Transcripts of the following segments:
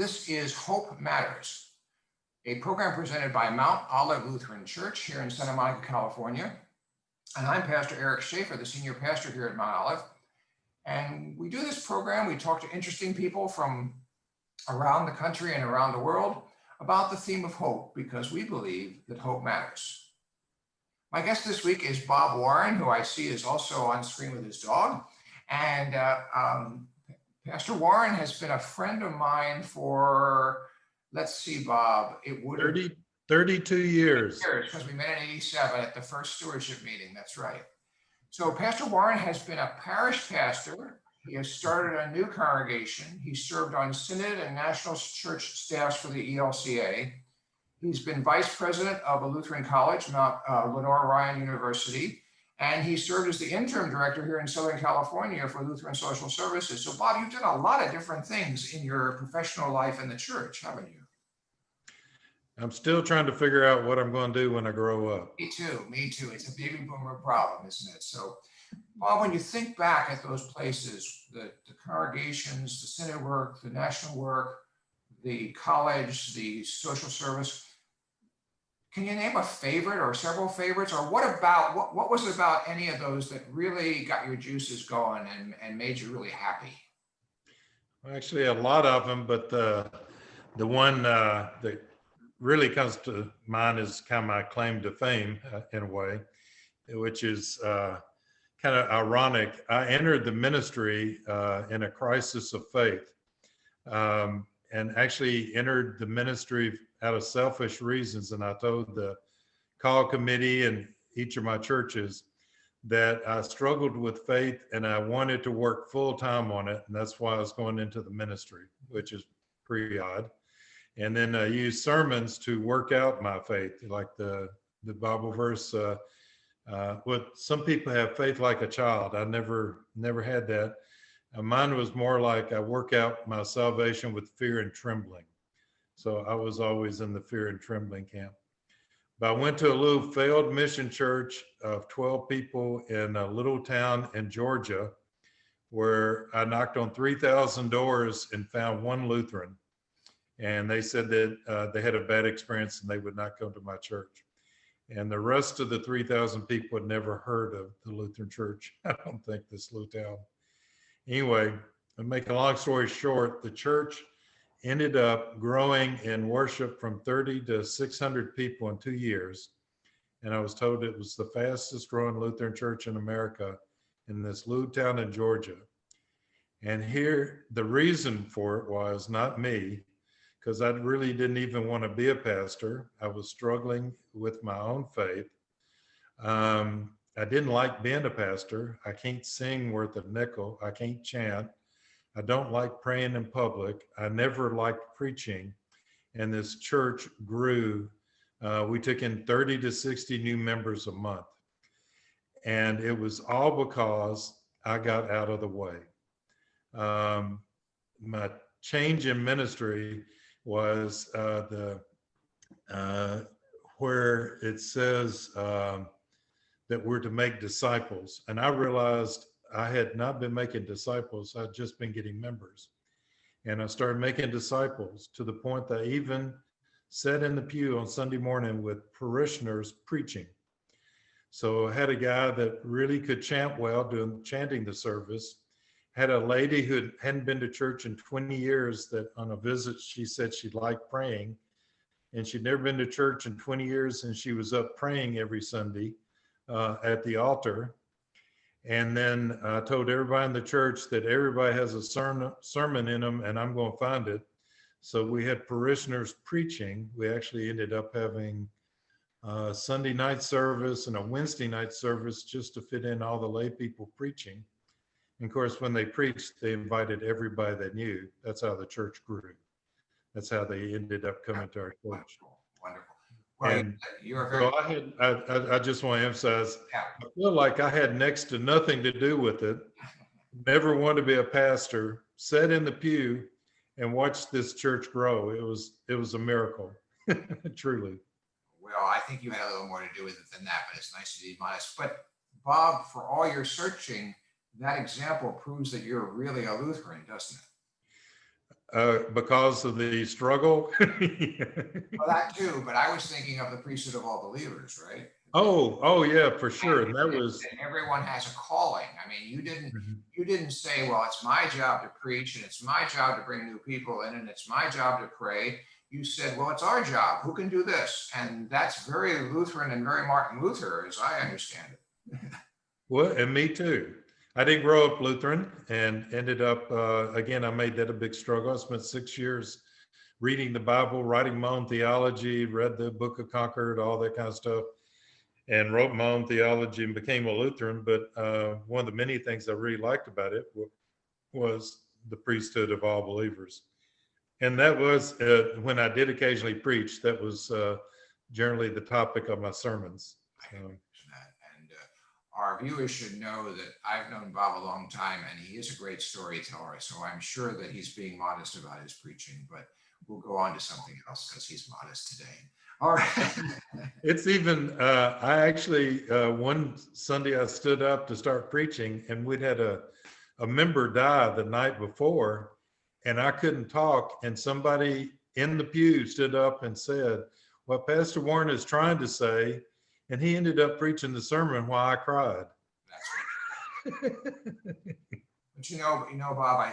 This is Hope Matters, a program presented by Mount Olive Lutheran Church here in Santa Monica, California. And I'm Pastor Shafer, the senior pastor here at Mount Olive. And we do this program, we talk to interesting people from around the country and around the world about the theme of hope, because we believe that hope matters. My guest this week is Bob Warren, who I see is also on screen with his dog. And Pastor Warren has been a friend of mine for, let's see, Bob, it would have 32 years. Because we met in 87 at the first stewardship meeting, that's right. So Pastor Warren has been a parish pastor. He has started a new congregation. He served on synod and national church staffs for the ELCA. He's been vice president of a Lutheran college, Mount Lenoir Rhyne University. And he served as the interim director here in Southern California for Lutheran Social Services. So Bob, you've done a lot of different things in your professional life in the church, haven't you? I'm still trying to figure out what I'm going to do when I grow up. Me too. It's a baby boomer problem, isn't it? So Bob, when you think back at those places, the congregations, the synod work, the national work, the college, the social service, can you name a favorite or several favorites? Or what was it about any of those that really got your juices going and made you really happy? Well, actually, a lot of them, but the one that really comes to mind is kind of my claim to fame in a way, which is kind of ironic. I entered the ministry in a crisis of faith, and actually entered the ministry out of selfish reasons. And I told the call committee and each of my churches that I struggled with faith and I wanted to work full time on it. And that's why I was going into the ministry, which is pretty odd. And then I used sermons to work out my faith, like the Bible verse, what some people have faith like a child. I never had that. Mine was more like I work out my salvation with fear and trembling. So I was always in the fear and trembling camp. But I went to a little failed mission church of 12 people in a little town in Georgia, where I knocked on 3,000 doors and found one Lutheran. And they said that they had a bad experience and they would not come to my church. And the rest of the 3,000 people had never heard of the Lutheran Church. I don't think, this little town. Anyway, to make a long story short, the church ended up growing in worship from 30 to 600 people in 2 years. And I was told it was the fastest growing Lutheran church in America in this little town in Georgia. And here, the reason for it was not me, because I really didn't even want to be a pastor. I was struggling with my own faith. I didn't like being a pastor. I can't sing worth a nickel. I can't chant. I don't like praying in public. I never liked preaching. And this church grew. We took in 30 to 60 new members a month. And it was all because I got out of the way. My change in ministry was where it says that we're to make disciples. And I realized I had not been making disciples, I'd just been getting members. And I started making disciples to the point that I even sat in the pew on Sunday morning with parishioners preaching. So I had a guy that really could chant well, chanting the service. Had a lady who hadn't been to church in 20 years that on a visit, she said she liked praying. And she'd never been to church in 20 years, and she was up praying every Sunday at the altar. And then I told everybody in the church that everybody has a sermon in them, and I'm going to find it. So we had parishioners preaching. We actually ended up having a Sunday night service and a Wednesday night service just to fit in all the lay people preaching. And of course, when they preached, they invited everybody they knew. That's how the church grew. That's how they ended up coming to our church. Wonderful. Well, And you're very. so I just want to emphasize, Yeah. I feel like I had next to nothing to do with it. Never wanted to be a pastor. Sat in the pew and watched this church grow. It was a miracle, truly. Well, I think you had a little more to do with it than that, but it's nice to be modest. But Bob, for all your searching, that example proves that you're really a Lutheran, doesn't it? Because of the struggle. Well, that too, but I was thinking of the priesthood of all believers, right? Oh yeah, for sure. And that And was, everyone has a calling. I mean, Mhm. you didn't say, well, it's my job to preach and it's my job to bring new people in and it's my job to pray. You said, well, it's our job. Who can do this? And that's very Lutheran and very Martin Luther, as I understand it. Well, and me too. I didn't grow up Lutheran and ended up, again, I made that a big struggle. I spent 6 years reading the Bible, writing my own theology, read the Book of Concord, all that kind of stuff, and wrote my own theology and became a Lutheran. But one of the many things I really liked about it was the priesthood of all believers. And that was, when I did occasionally preach, that was generally the topic of my sermons. And our viewers should know that I've known Bob a long time and he is a great storyteller. So I'm sure that he's being modest about his preaching, but we'll go on to something else because he's modest today. All right. It's even, I actually, one Sunday I stood up to start preaching and we'd had a member die the night before and I couldn't talk. And somebody in the pew stood up and said, what Pastor Warren is trying to say, and he ended up preaching the sermon while I cried. That's right. But you know, Bob, I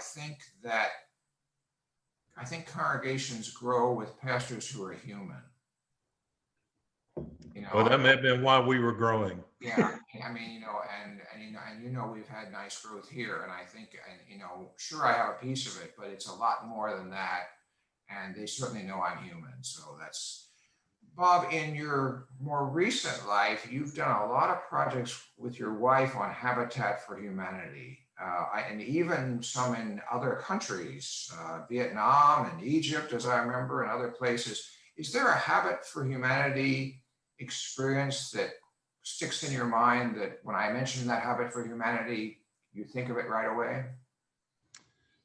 think congregations grow with pastors who are human. Well, that may have been why we were growing. Yeah, I mean, we've had nice growth here, and I think, sure, I have a piece of it, but it's a lot more than that, and they certainly know I'm human. So that's, Bob, in your more recent life, you've done a lot of projects with your wife on Habitat for Humanity, and even some in other countries, Vietnam and Egypt, as I remember, and other places. Is there a Habit for Humanity experience that sticks in your mind that when I mention that Habit for Humanity, you think of it right away?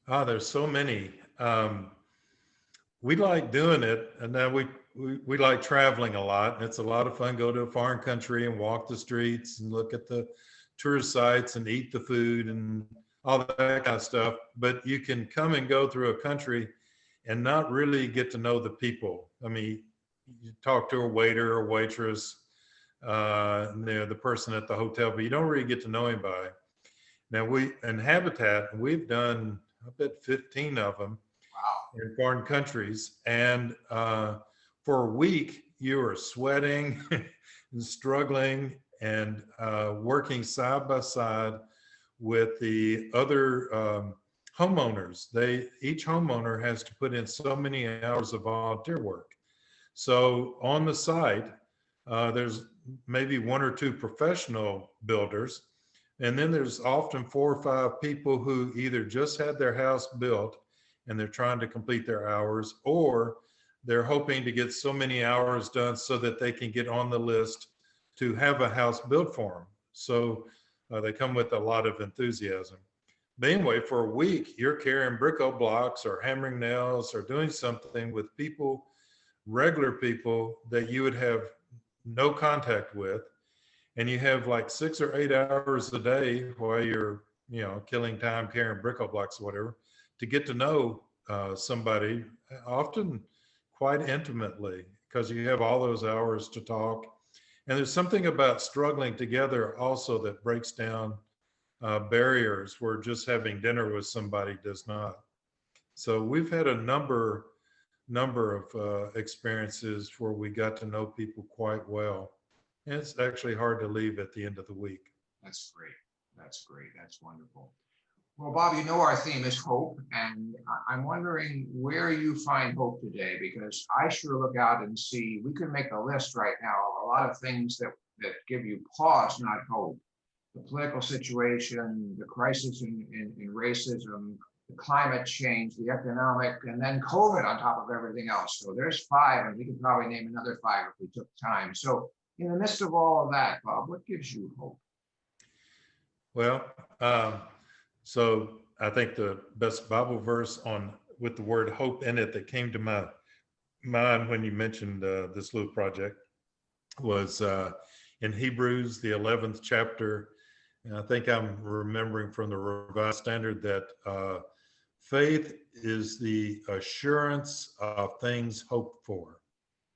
Oh, there's so many. We like doing it, and now we like traveling a lot. And it's a lot of fun. Go to a foreign country and walk the streets and look at the tourist sites and eat the food and all that kind of stuff. But you can come and go through a country and not really get to know the people. I mean, you talk to a waiter or waitress, the person at the hotel, but you don't really get to know anybody. Now in Habitat, we've done, I bet 15 of them. Wow. In foreign countries. And for a week, you are sweating and struggling and working side by side with the other homeowners. Each homeowner has to put in so many hours of volunteer work. So on the site, there's maybe one or two professional builders, and then there's often 4 or 5 people who either just had their house built and they're trying to complete their hours, or they're hoping to get so many hours done so that they can get on the list to have a house built for them. So they come with a lot of enthusiasm. But anyway, for a week, you're carrying Brico blocks or hammering nails or doing something with people, regular people that you would have no contact with. And you have like 6 or 8 hours a day while you're, killing time carrying Brico blocks or whatever, to get to know somebody, often quite intimately, because you have all those hours to talk. And there's something about struggling together also that breaks down barriers where just having dinner with somebody does not. So we've had a number of experiences where we got to know people quite well. And it's actually hard to leave at the end of the week. That's great. That's great. That's wonderful. Well, Bob, our theme is hope, and I'm wondering where you find hope today, because I sure look out and see, we could make a list right now of a lot of things that give you pause, not hope. The political situation, the crisis in racism, the climate change, the economic, and then COVID on top of everything else. So there's 5, and we could probably name another 5 if we took time. So in the midst of all of that, Bob, what gives you hope? Well, so I think the best Bible verse with the word hope in it that came to my mind when you mentioned this little project was in Hebrews, the 11th chapter. And I think I'm remembering from the Revised Standard that faith is the assurance of things hoped for.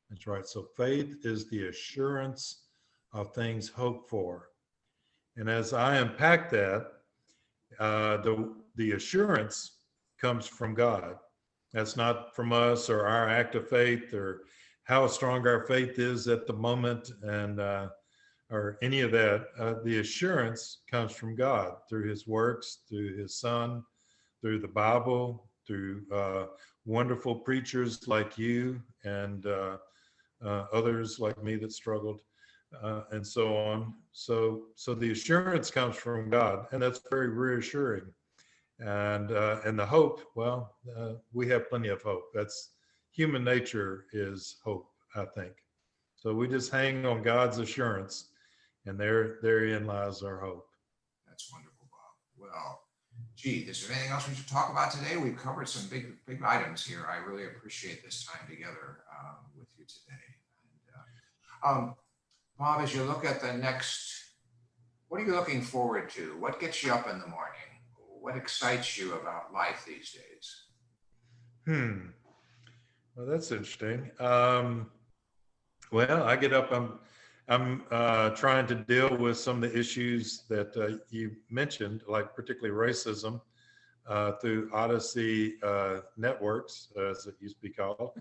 That's right. So faith is the assurance of things hoped for. And as I unpack that, the assurance comes from God. That's not from us or our act of faith or how strong our faith is at the moment, and or any of that. The assurance comes from God through his works, through his son, through the Bible, through wonderful preachers like you and others like me that struggled, and so on. So the assurance comes from God, and that's very reassuring. And the hope, well, we have plenty of hope. That's human nature is hope, I think. So we just hang on God's assurance, and therein lies our hope. That's wonderful, Bob. Well, gee, is there anything else we should talk about today? We've covered some big items here. I really appreciate this time together with you today. And, Bob, as you look at the next, what are you looking forward to? What gets you up in the morning? What excites you about life these days? Well, that's interesting. Well, I get up, I'm trying to deal with some of the issues that you mentioned, like particularly racism, through Odyssey Networks, as it used to be called,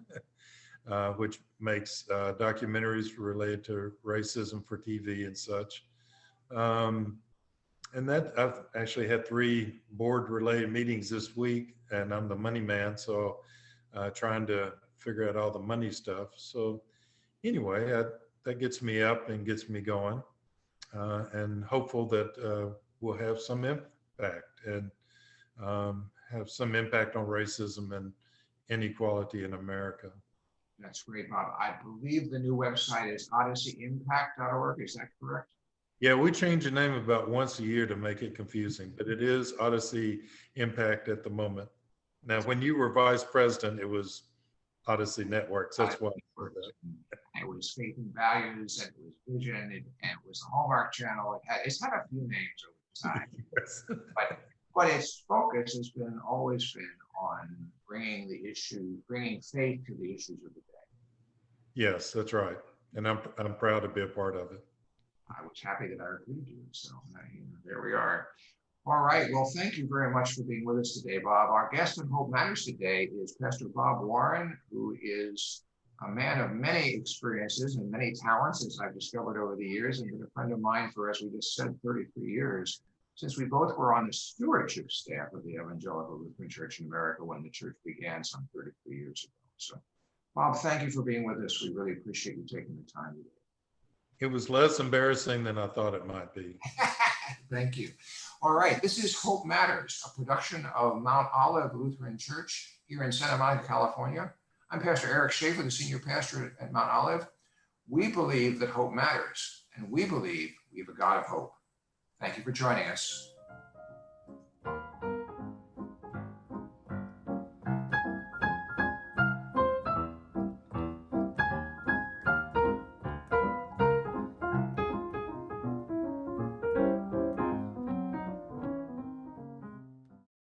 which makes documentaries related to racism for TV and such. And that I've actually had 3 board-related meetings this week, and I'm the money man, so trying to figure out all the money stuff. So anyway, that gets me up and gets me going, and hopeful that we'll have some impact and have some impact on racism and inequality in America. That's great, Bob. I believe the new website is odysseyimpact.org. Is that correct? Yeah, we change the name about once a year to make it confusing, but it is Odyssey Impact at the moment. Now, when you were vice president, it was Odyssey Networks. That's why. It was Faith and Values, and it was Vision, and it was the Hallmark Channel. It's had a few names over time, Yes. but its focus has always been on bringing faith to the issues of the day. Yes, that's right, and I'm proud to be a part of it. I was happy that I agreed to it, so there we are. All right, well, thank you very much for being with us today, Bob. Our guest in Hope Matters today is Pastor Bob Warren, who is a man of many experiences and many talents, as I've discovered over the years, and been a friend of mine for, as we just said, 33 years, since we both were on the stewardship staff of the Evangelical Lutheran Church in America when the church began some 33 years ago. So, Bob, thank you for being with us. We really appreciate you taking the time today. It was less embarrassing than I thought it might be. Thank you. All right, this is Hope Matters, a production of Mount Olive Lutheran Church here in Santa Monica, California. I'm Pastor Eric Shafer, the senior pastor at Mount Olive. We believe that hope matters, and we believe we have a God of hope. Thank you for joining us.